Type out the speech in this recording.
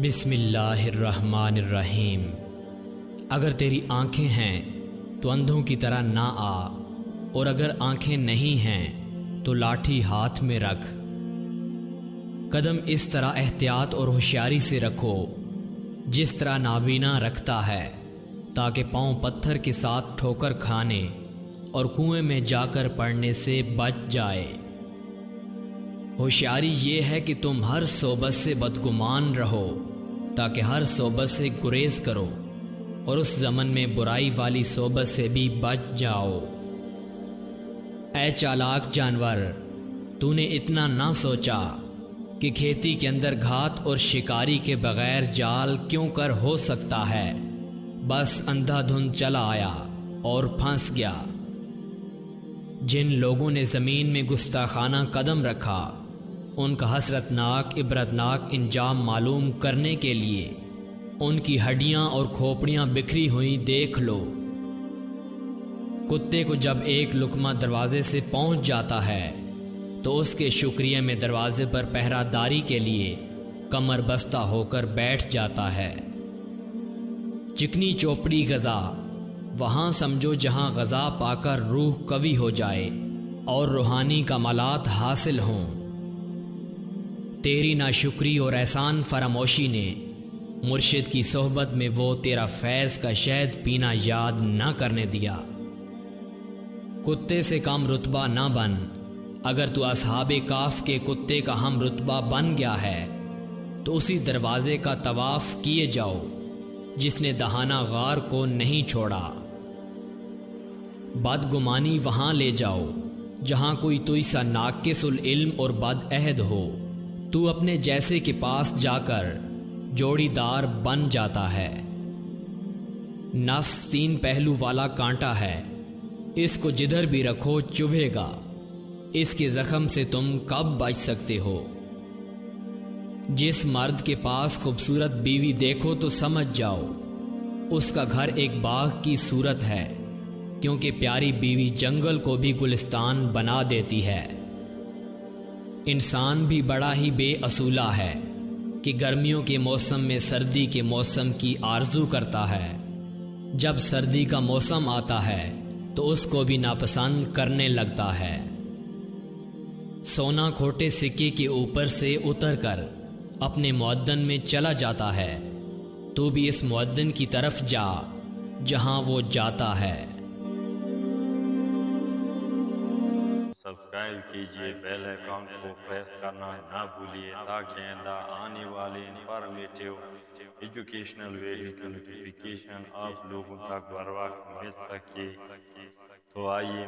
بسم اللہ الرحمن الرحیم۔ اگر تیری آنکھیں ہیں تو اندھوں کی طرح نہ آ، اور اگر آنکھیں نہیں ہیں تو لاٹھی ہاتھ میں رکھ۔ قدم اس طرح احتیاط اور ہوشیاری سے رکھو جس طرح نابینا رکھتا ہے، تاکہ پاؤں پتھر کے ساتھ ٹھوکر کھانے اور کنویں میں جا کر پڑنے سے بچ جائے۔ ہوشیاری یہ ہے کہ تم ہر صحبت سے بدگمان رہو، تاکہ ہر صحبت سے گریز کرو اور اس زمن میں برائی والی صحبت سے بھی بچ جاؤ۔ اے چالاک جانور، تو نے اتنا نہ سوچا کہ کھیتی کے اندر گھات اور شکاری کے بغیر جال کیوں کر ہو سکتا ہے؟ بس اندھا دھند چلا آیا اور پھنس گیا۔ جن لوگوں نے زمین میں گستاخانہ قدم رکھا، ان کا حسرتناک عبرتناک انجام معلوم کرنے کے لیے ان کی ہڈیاں اور کھوپڑیاں بکھری ہوئی دیکھ لو۔ کتے کو جب ایک لقمہ دروازے سے پہنچ جاتا ہے تو اس کے شکریہ میں دروازے پر پہرہ داری کے لیے کمر بستہ ہو کر بیٹھ جاتا ہے۔ چکنی چوپڑی غذا وہاں سمجھو جہاں غذا پا کر روح قوی ہو جائے اور روحانی کمالات حاصل ہوں۔ تیری ناشکری اور احسان فراموشی نے مرشد کی صحبت میں وہ تیرا فیض کا شہد پینا یاد نہ کرنے دیا۔ کتے سے کم رتبہ نہ بن۔ اگر تو اصحاب کاف کے کتے کا ہم رتبہ بن گیا ہے تو اسی دروازے کا طواف کیے جاؤ جس نے دہانہ غار کو نہیں چھوڑا۔ بدگمانی وہاں لے جاؤ جہاں کوئی تو سا ناقص العلم اور بد عہد ہو، تو اپنے جیسے کے پاس جا کر جوڑی دار بن جاتا ہے۔ نفس تین پہلو والا کانٹا ہے، اس کو جدھر بھی رکھو چبھے گا۔ اس کے زخم سے تم کب بچ سکتے ہو؟ جس مرد کے پاس خوبصورت بیوی دیکھو تو سمجھ جاؤ اس کا گھر ایک باغ کی صورت ہے، کیونکہ پیاری بیوی جنگل کو بھی گلستان بنا دیتی ہے۔ انسان بھی بڑا ہی بے اصولہ ہے کہ گرمیوں کے موسم میں سردی کے موسم کی آرزو کرتا ہے، جب سردی کا موسم آتا ہے تو اس کو بھی ناپسند کرنے لگتا ہے۔ سونا کھوٹے سکے کے اوپر سے اتر کر اپنے معدن میں چلا جاتا ہے، تو بھی اس معدن کی طرف جا جہاں وہ جاتا ہے۔ سبسکرائب کیجئے، بیل آئیکن کو پریس کرنا نہ بھولیے تاکہ آئندہ آنے والے انفارمیٹیو ایجوکیشنل ویڈیو کی نوٹیفیکیشن آپ لوگوں تک بر وقت مل سکے۔ تو آئیے